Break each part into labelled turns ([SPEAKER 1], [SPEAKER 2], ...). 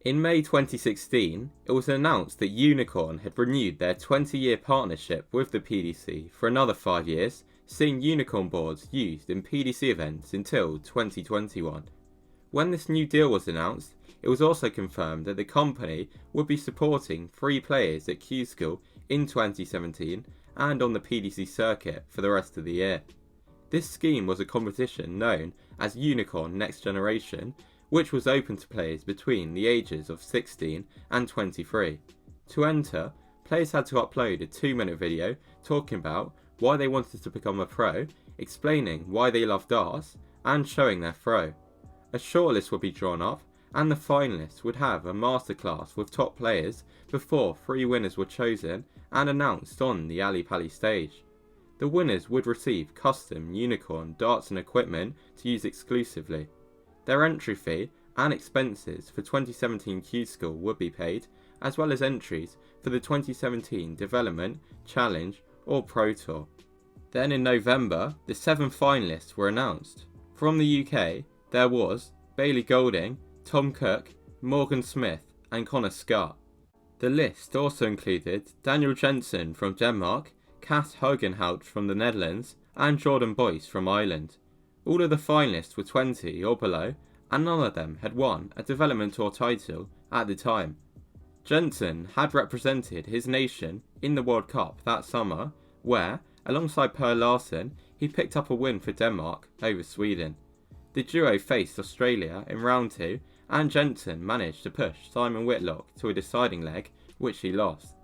[SPEAKER 1] In May 2016, it was announced that Unicorn had renewed their 20-year partnership with the PDC for another 5 years, seeing Unicorn boards used in PDC events until 2021. When this new deal was announced, it was also confirmed that the company would be supporting free players at Q School in 2017 and on the PDC circuit for the rest of the year. This scheme was a competition known as Unicorn Next Generation, which was open to players between the ages of 16 and 23. To enter, players had to upload a 2-minute video talking about why they wanted to become a pro, explaining why they love darts, and showing their throw. A shortlist would be drawn up, and the finalists would have a masterclass with top players before 3 winners were chosen and announced on the Ali Pali stage. The winners would receive custom Unicorn darts and equipment to use exclusively. Their entry fee and expenses for 2017 Q School would be paid, as well as entries for the 2017 Development, Challenge or Pro Tour. Then in November, the 7 finalists were announced. From the UK, there was Bailey Golding, Tom Cook, Morgan Smith and Connor Scott. The list also included Daniel Jensen from Denmark, Kat Hugenhout from the Netherlands and Jordan Boyce from Ireland. All of the finalists were 20 or below, and none of them had won a Development Tour title at the time. Jensen had represented his nation in the World Cup that summer, where, alongside Per Larsen, he picked up a win for Denmark over Sweden. The duo faced Australia in round 2, and Jensen managed to push Simon Whitlock to a deciding leg, which he lost.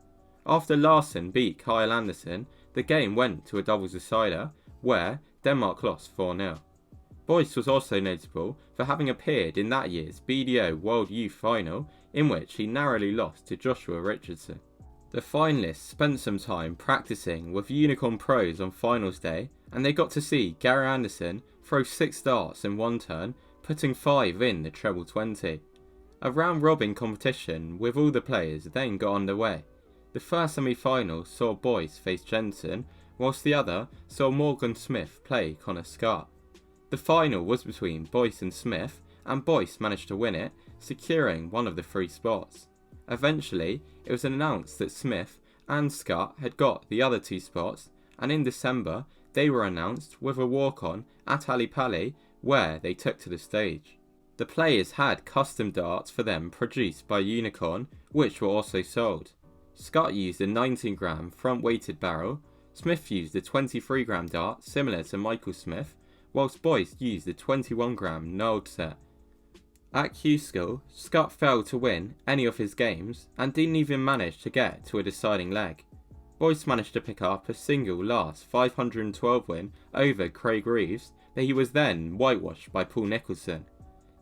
[SPEAKER 1] After Larsen beat Kyle Anderson, the game went to a doubles decider, where Denmark lost 4-0. Boyce was also notable for having appeared in that year's BDO World Youth Final, in which he narrowly lost to Joshua Richardson. The finalists spent some time practicing with Unicorn pros on finals day, and they got to see Gary Anderson throw 6 darts in one turn, putting 5 in the treble 20. A round-robin competition with all the players then got underway. The first semi-final saw Boyce face Jensen, whilst the other saw Morgan Smith play Connor Scott. The final was between Boyce and Smith, and Boyce managed to win it, securing one of the 3 spots. Eventually, it was announced that Smith and Scott had got the other 2 spots, and in December, they were announced with a walk-on at Ali Pali, where they took to the stage. The players had custom darts for them produced by Unicorn, which were also sold. Scott used a 19-gram front-weighted barrel, Smith used a 23-gram dart similar to Michael Smith, whilst Boyce used a 21-gram knurled set. At Q School, Scott failed to win any of his games and didn't even manage to get to a deciding leg. Boyce managed to pick up a single last 512 win over Craig Reeves, but he was then whitewashed by Paul Nicholson.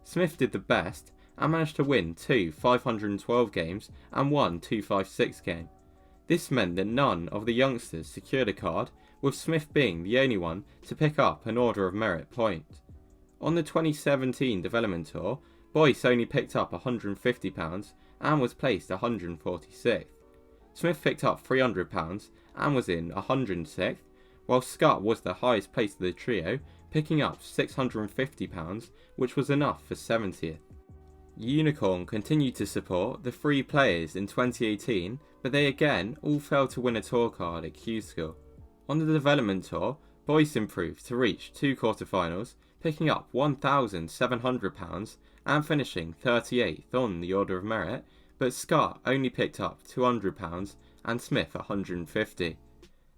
[SPEAKER 1] Smith did the best and managed to win 2 512 games and 1 256 game. This meant that none of the youngsters secured a card, with Smith being the only one to pick up an Order of Merit point. On the 2017 Development Tour, Boyce only picked up £150 and was placed 146th. Smith picked up £300 and was in 106th, while Scott was the highest placed of the trio, picking up £650, which was enough for 70th. Unicorn continued to support the 3 players in 2018, but they again all failed to win a tour card at Q School. On the Development Tour, Boyce improved to reach 2 quarterfinals, picking up £1,700 and finishing 38th on the Order of Merit, but Scott only picked up £200 and Smith £150.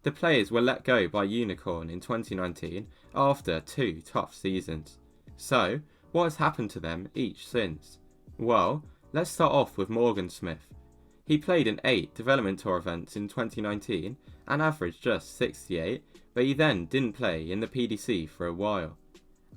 [SPEAKER 1] The players were let go by Unicorn in 2019 after 2 tough seasons. So, what has happened to them each since? Well, let's start off with Morgan Smith. He played in 8 Development Tour events in 2019 and averaged just 68, but he then didn't play in the PDC for a while.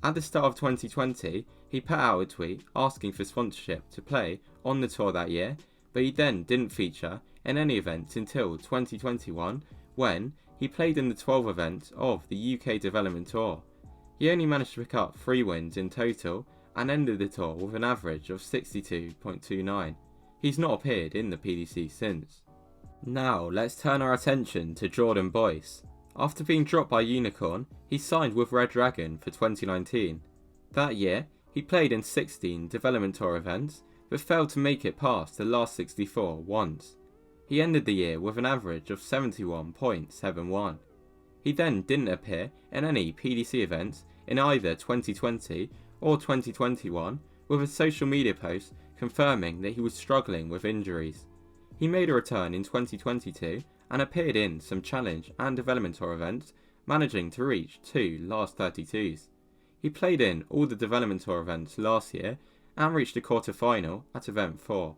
[SPEAKER 1] At the start of 2020, he put out a tweet asking for sponsorship to play on the tour that year, but he then didn't feature in any events until 2021, when he played in the 12 events of the UK Development Tour. He only managed to pick up 3 wins in total and ended the tour with an average of 62.29. He's not appeared in the PDC since. Now let's turn our attention to Jordan Boyce. After being dropped by Unicorn, he signed with Red Dragon for 2019. That year, he played in 16 Development Tour events, but failed to make it past the last 64 once. He ended the year with an average of 71.71. He then didn't appear in any PDC events in either 2020 or 2021, with a social media post confirming that he was struggling with injuries. He made a return in 2022 and appeared in some challenge and development tour events, managing to reach 2 last 32s. He played in all the development tour events last year and reached a quarter final at event 4.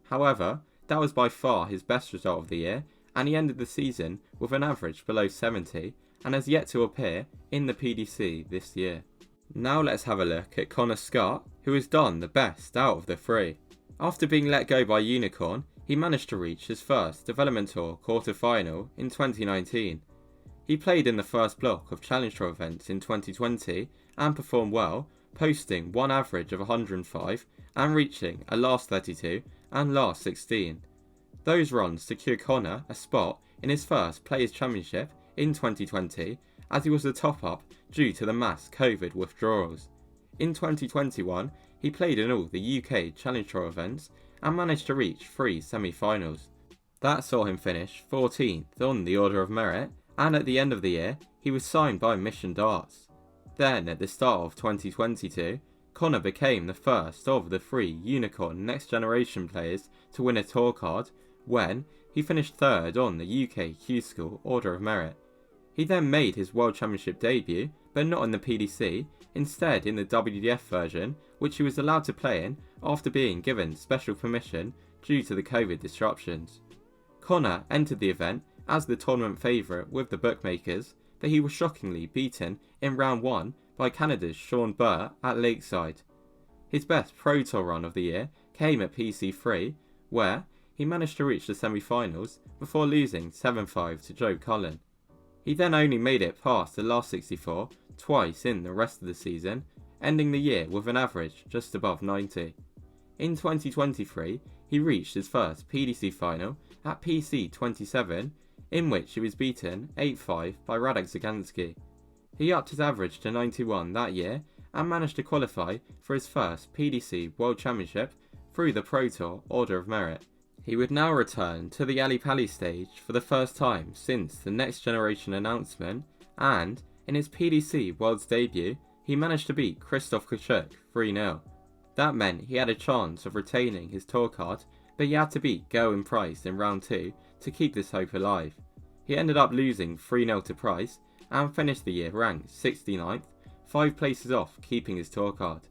[SPEAKER 1] However, that was by far his best result of the year, and he ended the season with an average below 70 and has yet to appear in the PDC this year. Now let's have a look at Connor Scott, who has done the best out of the three. After being let go by Unicorn, he managed to reach his first development tour quarter final in 2019. He played in the first block of Challenge Tour events in 2020 and performed well, posting one average of 105 and reaching a last 32 and last 16. Those runs secured Connor a spot in his first Players' Championship in 2020, as he was the top-up due to the mass COVID withdrawals. In 2021, he played in all the UK Challenge Tour events and managed to reach 3 semi-finals. That saw him finish 14th on the Order of Merit, and at the end of the year, he was signed by Mission Darts. Then, at the start of 2022, Connor became the first of the 3 Unicorn Next Generation players to win a tour card when he finished 3rd on the UK Q School Order of Merit. He then made his World Championship debut, but not in the PDC, instead in the WTF version, which he was allowed to play in after being given special permission due to the COVID disruptions. Connor entered the event as the tournament favourite with the bookmakers, but he was shockingly beaten in round 1 by Canada's Sean Burr at Lakeside. His best Pro Tour run of the year came at PC3, where he managed to reach the semi-finals before losing 7-5 to Joe Cullen. He then only made it past the last 64 twice in the rest of the season, ending the year with an average just above 90. In 2023, he reached his first PDC final at PC 27, in which he was beaten 8-5 by Radek Zagansky. He upped his average to 91 that year and managed to qualify for his first PDC World Championship through the Pro Tour Order of Merit. He would now return to the Ali Pali stage for the first time since the Next Generation announcement, and in his PDC World's debut, he managed to beat Krzysztof Kachuk 3-0. That meant he had a chance of retaining his tour card, but he had to beat Gerwin Price in round 2 to keep this hope alive. He ended up losing 3-0 to Price and finished the year ranked 69th, 5 places off keeping his tour card.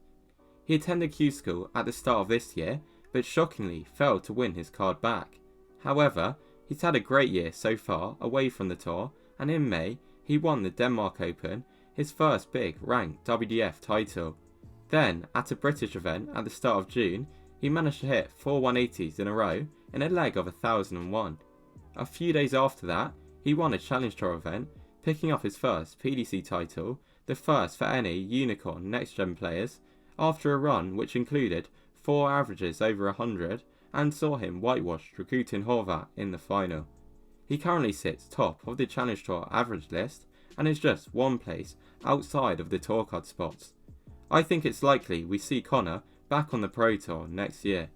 [SPEAKER 1] He attended Q School at the start of this year, but shockingly failed to win his card back. However, he's had a great year so far away from the tour, and in May, he won the Denmark Open, his first big ranked WTF title. Then, at a British event at the start of June, he managed to hit 4 180s in a row in a leg of 1001. A few days after that, he won a Challenge Tour event, picking up his first PDC title, the first for any Unicorn Next Gen players, after a run which included 4 averages over 100 and saw him whitewash Dragutin Horvat in the final. He currently sits top of the Challenge Tour average list and is just 1 place outside of the tour card spots. I think it's likely we see Connor back on the Pro Tour next year.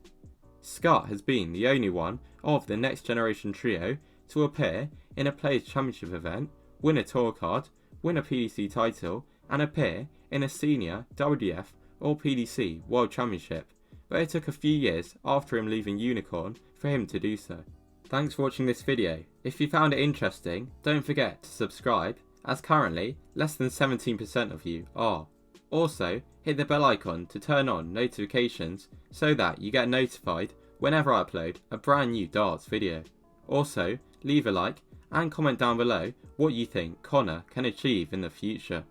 [SPEAKER 1] Scott has been the only one of the Next Generation trio to appear in a Players' Championship event, win a tour card, win a PDC title, and appear in a senior WTF or PDC World Championship, but it took a few years after him leaving Unicorn for him to do so. Thanks for watching this video. If you found it interesting, don't forget to subscribe, as currently less than 17% of you are. Also, hit the bell icon to turn on notifications so that you get notified whenever I upload a brand new darts video. Also, leave a like and comment down below what you think Connor can achieve in the future.